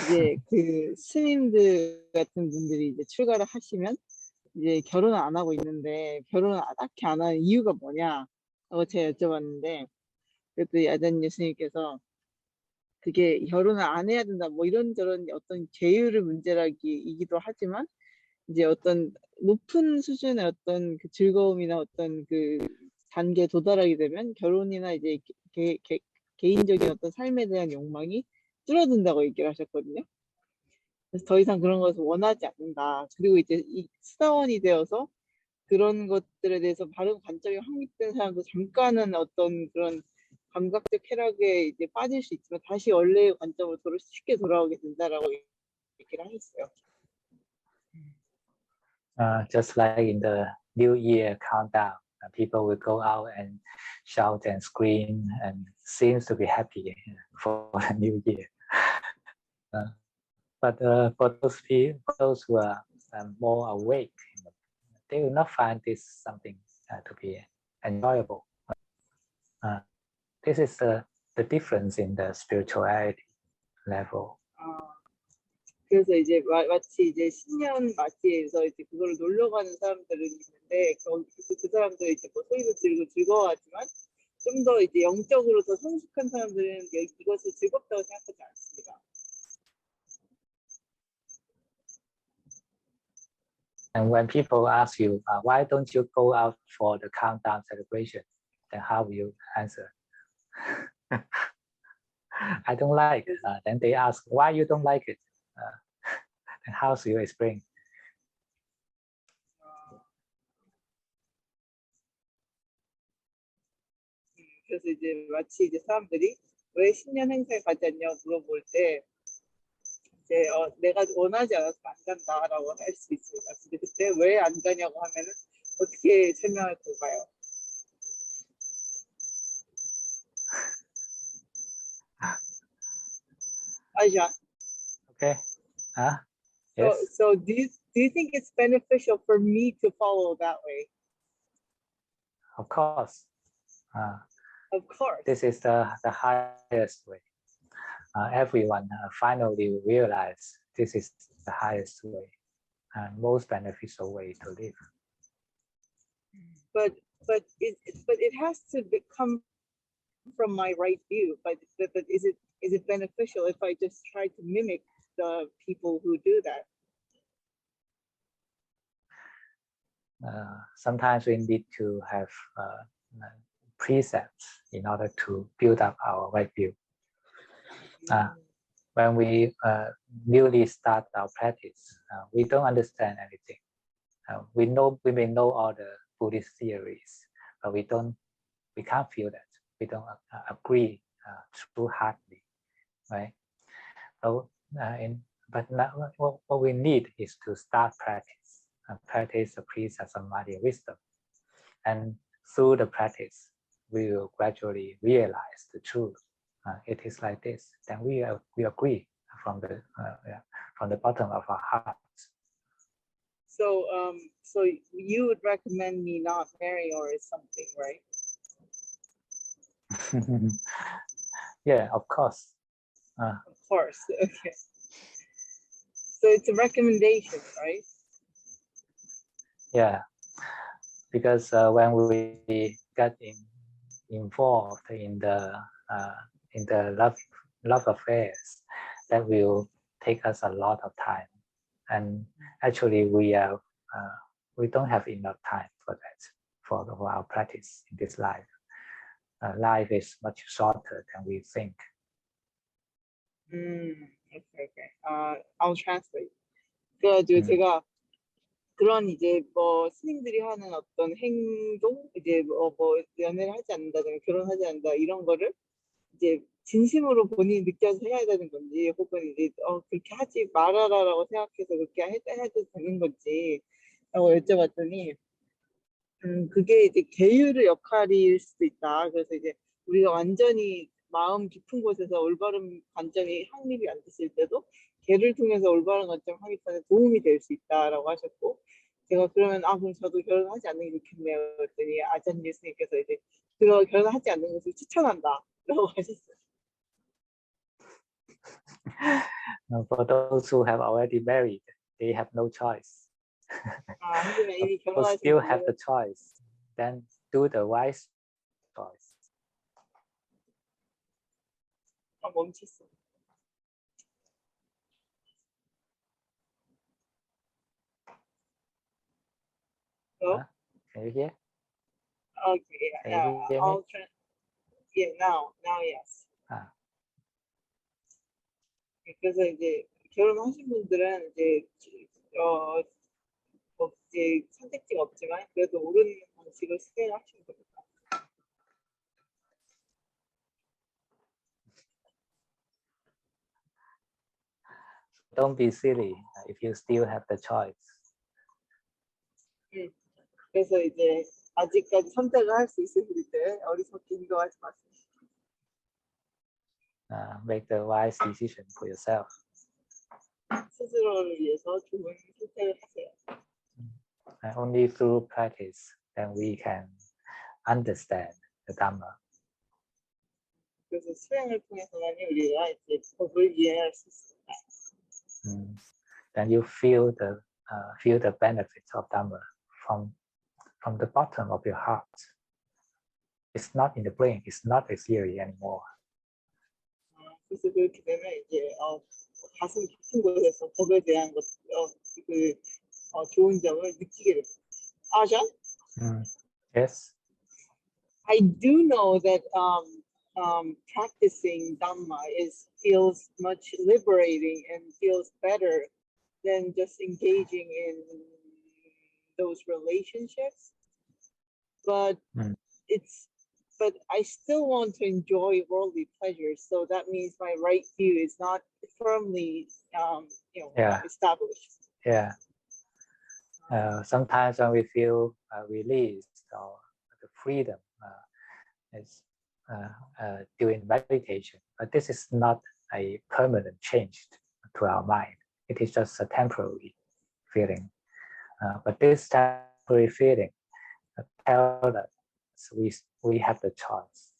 이제 그 스님들 같은 분들이 이제 출가를 하시면 이제 결혼을 안 하고 있는데 결혼을 딱히 안 하는 이유가 뭐냐라고 제가 여쭤봤는데, 그랬더니 아잔 예수님께서 그게 결혼을 안 해야 된다 뭐 이런저런 어떤 계율의 문제라기이기도 하지만 이제 어떤 높은 수준의 어떤 그 즐거움이나 어떤 그 단계에 도달하게 되면 결혼이나 이제 개인적인 어떤 삶에 대한 욕망이 줄어든다고 얘기를 하셨거든요. 그래서 더 이상 그런 것을 원하지 않는다. 그리고 이제 이 수다원이 되어서 그런 것들에 대해서 바른 관점이 확립된 사람도 잠깐은 어떤 그런 감각적 쾌락에 이제 빠질 수 있지만 다시 원래의 관점으로 쉽게 돌아오게 된다라고 얘기를 하셨어요. just like in the New Year countdown, people will go out and shout and scream and seems to be happy for the New Year. But for those who are more awake, they will not find this something to be enjoyable. This is the difference in the spirituality level. 그래서 이제 마치 이제 신년 맞이에서 이제 그걸 놀러 가는 사람들은 있는데 그 사람들이 이제 뭐 소리도 지르고 즐거워하지만 좀 더 이제 영적으로 더 성숙한 사람들은 이것을 즐겁다고 생각하지 않습니다. And when people ask you, why don't you go out for the countdown celebration? Then how will you answer? I don't like. Then they ask, why you don't like it? And how do you explain? 그래서 이제 마치 이제 사람들이 왜 신년 행사에 가지 않냐고 물어볼 때 이제 내가 원하지 않아서 안 간다라고 할 수 있습니다. 근데 그때 왜 안 가냐고 하면은 어떻게 설명할 건가요? Ajahn. Okay. Yes. So do you think it's beneficial for me to follow that way? Of course. Of course. This is the highest way. Everyone finally realize this is the highest way and most beneficial way to live. But it has to come from my right view. But is it beneficial if I just try to mimic the people who do that? Sometimes we need to have precepts in order to build up our right view. When we newly start our practice, we don't understand anything. We may know all the Buddhist theories, but we can't feel that. We don't agree too hardly, right? So, but now, what we need is to start practice, practice the precepts of Samadhi and wisdom, and through the practice, we will gradually realize the truth. It is like this. Then we agree from the bottom of our hearts. So so you would recommend me not marry or something, right? Yeah, of course. Of course. Okay. So it's a recommendation, right? Yeah, because when we get involved in the love affairs, that will take us a lot of time, and actually we don't have enough time for that, for our practice in this life. Life is much shorter than we think. Okay. I'll translate. 그래가지고 제가 그런 이제 뭐 스님들이 하는 어떤 행동, 이제 뭐 연애를 하지 않는다든가 결혼하지 않는다 이런 거를 이제 진심으로 본인이 느껴서 해야 되는 건지, 혹은 이제 그렇게 하지 말아라라고 생각해서 그렇게 해도 되는 건지 라고 여쭤봤더니 그게 이제 계율의 역할일 수도 있다. 그래서 이제 우리가 완전히 마음 깊은 곳에서 올바른 관점이 확립이 안 됐을 때도 개를 통해서 올바른 관점 확립하는 도움이 될 수 있다라고 하셨고, 제가 그러면 그럼 저도 결혼하지 않는 게 좋겠네요. 그랬더니 아잔 예수님께서 이제 결혼하지 않는 것을 추천한다라고 하셨어요. For those who have already married, they have no choice. Who still have the choice, then do the wise choice. 멈췄어. Hello? Can you hear? Okay, yeah, now yes. 그래서 이제 결혼하신 분들은 이제 이제 선택지가 없지만 그래도 옳은 방식을 수행하시면 됩니다. Don't be silly if you still have the choice. 그래서 이제 아직까지 선택을 할 수 있으실 때 어리석게 행동하지 마세요. Make the wise decision for yourself. 스스로를 위해서 좋은 선택을 하세요. And only through practice then we can understand the Dhamma. 그래서 수행을 통해서만이 우리가 이제 법을 이해할 수 있습니다. Then you feel the benefits of Dhamma from the bottom of your heart. It's not in the brain. It's not a theory anymore. 그래서 그렇게 되면 이제 가슴 깊은 곳에서 법에 대한 좋은 점을 느끼게 됩니다. Ajahn? Yes. I do know that practicing Dhamma feels much liberating and feels better than just engaging in those relationships. But but I still want to enjoy worldly pleasures. So that means my right view is not firmly established. Yeah. Sometimes when we feel released or the freedom is during meditation, but this is not a permanent change to our mind. It is just a temporary feeling. But this temporary feeling tells us we have the choice.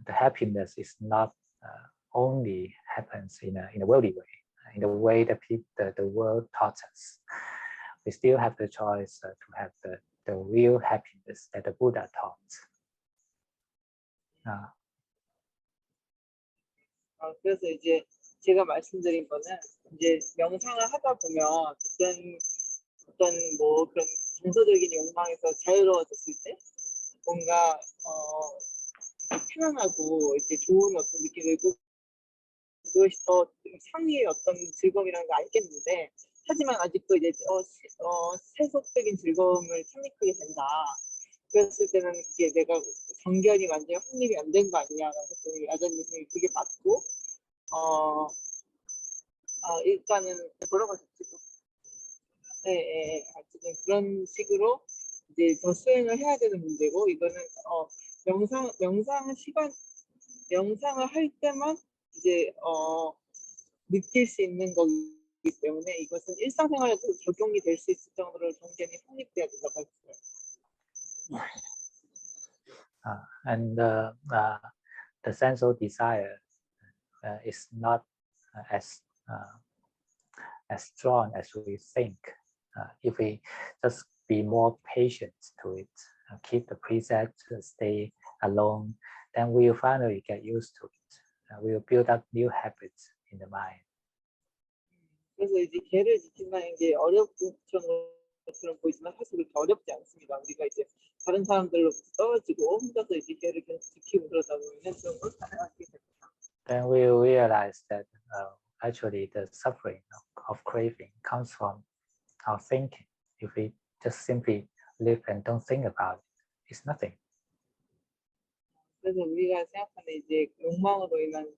The happiness is not only happens in a worldly way, in the way that the world taught us. We still have the choice to have the real happiness that the Buddha taught. 그래서 이제 제가 말씀드린 거는 이제 명상을 하다 보면 어떤 뭐 그런 정서적인 욕망에서 자유로워졌을 때 뭔가 편안하고 이제 좋은 어떤 느낌을 들고 그것이 더 상위의 어떤 즐거움이라는 걸 알겠는데 하지만 아직도 이제 세속적인 즐거움을 탐닉하게 된다. 그랬을 때는 이게 내가 정견이 완전히 확립이 안 된 거 아니냐라고 아자님 선생님이 그게 맞고 일단은 뭐라고 하셨지? 어쨌든 그런 식으로 이제 더 수행을 해야 되는 문제고 이거는 명상을 할 때만 이제 느낄 수 있는 거기 때문에 이것은 일상생활에도 적용이 될 수 있을 정도로 정견이 확립돼야 된다고 했어요. And the sensual desire is not as strong as we think. If we just be more patient to it, keep the precepts, stay alone, then we will finally get used to it. We will build up new habits in the mind. 그래서 이제 개를 지킨다는 게 어려운 것처럼 보이지만 사실 그렇게 어렵지 않습니다. 우리가 이제 다른 사람들로부터 떨어지고 혼자서 이제 개를 계속 지키고 그러다 보면 좀 가능하게 됩니다. Then we will realize that actually the suffering of craving comes from our thinking. If we just simply live and don't think about it, it's nothing. 그래서 우리가 생각하는 이제 욕망으로 인한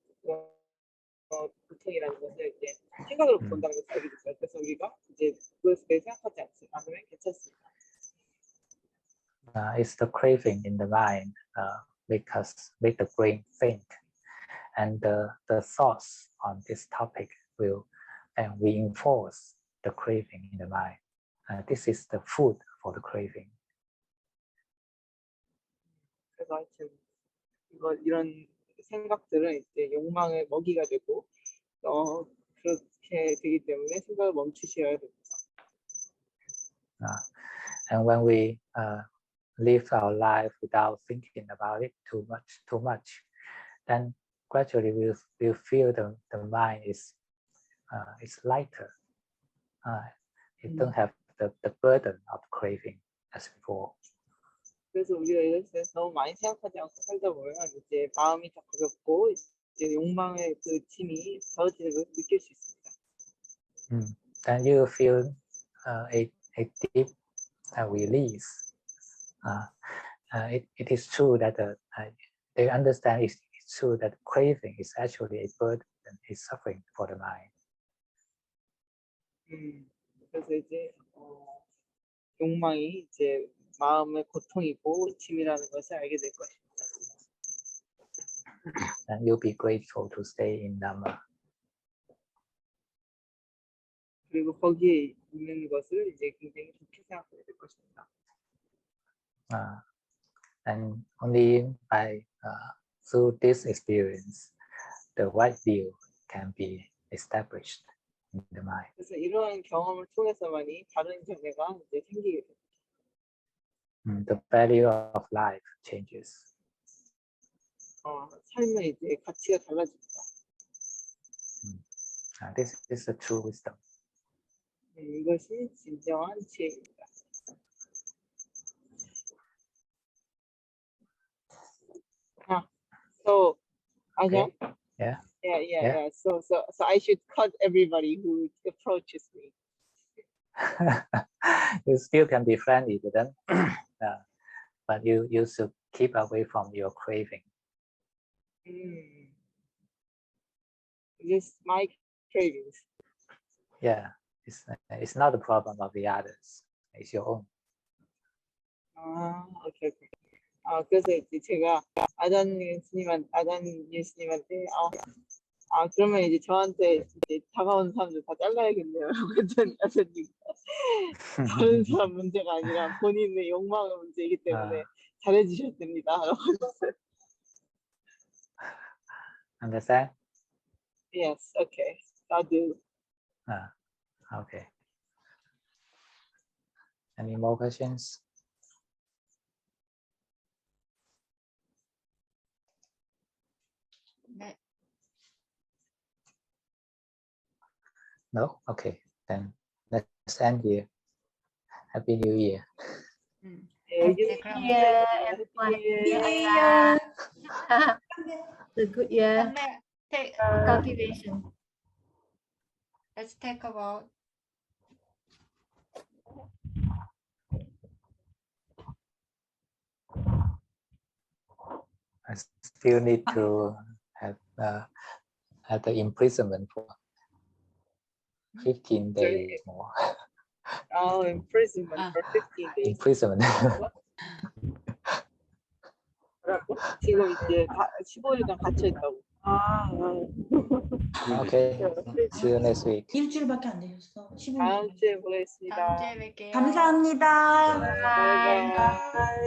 고통이라는 것을 이제 생각으로 본다는 것을 알게 됐어요. 그래서 우리가 이제 그것에 대해 생각하지 않으면 괜찮습니다. It's the craving in the mind make the brain think, and the thoughts on this topic will reinforce the craving in the mind. This is the food for the craving. 그래서 하여튼 이런 생각들은 이제 욕망의 먹이가 되고 그렇게 되기 때문에 생각을 멈추셔야 됩니다. And when we live our life without thinking about it too much, then gradually we'll feel the mind is lighter. It don't have the burden of craving as before. 그래서 우리가 이럴 때 너무 많이 생각하지 않고 살다 보면 이제 마음이 더 가볍고 이제 욕망의 그 짐이 덜어지는 걸 느낄 수 있습니다. Then you feel a deep release. It is true that they understand it's true that craving is actually a burden, is suffering for the mind. 그래서 이제 욕망이 이제 마음의 고통이고 짐이라는 것을 알게 될 것입니다. And you'll be grateful to stay in Dhamma. 그리고 거기에 있는 것을 이제 굉장히 좋게 생각하게 될 것입니다. And only by through this experience, the right view can be established in the mind. 그래서 이러한 경험을 통해서만이 다른 견해가 이제 생기게 됩니다. The value of life changes. 삶의 이제 가치가 달라집니다. This is the true wisdom. 이것이 진정한 지혜입니다. So, Ajahn? Yeah. Yeah. So I should cut everybody who approaches me. You still can be friendly with them, but you should keep away from your craving. Just my cravings. Yeah, it's not the problem of the others. It's your own. 오케이. 그래서 이제 제가 아잔 예수님한테 그러면 이제 저한테 이제 다가온 사람들 다 잘라야겠네요. 그랬더니 아자님 다른 사람 문제가 아니라 본인의 욕망의 문제이기 때문에 잘해주셔야 됩니다. Understand? Yes, okay. I'll do. Okay. Any more questions? No? Okay. Then let's end here. Happy New Year. 네, 그럼 The good year cultivation. let's talk about I still need to have the imprisonment for 15 days more. Imprisonment for 15 days. Imprisonment. 지금 이제 15일간 갇혀 있다고. Okay. See you next week. 일주일밖에 안 되셨어. 15일. 다음 주에 보겠습니다. 다음 주에 뵐게요. 감사합니다. 바이바이.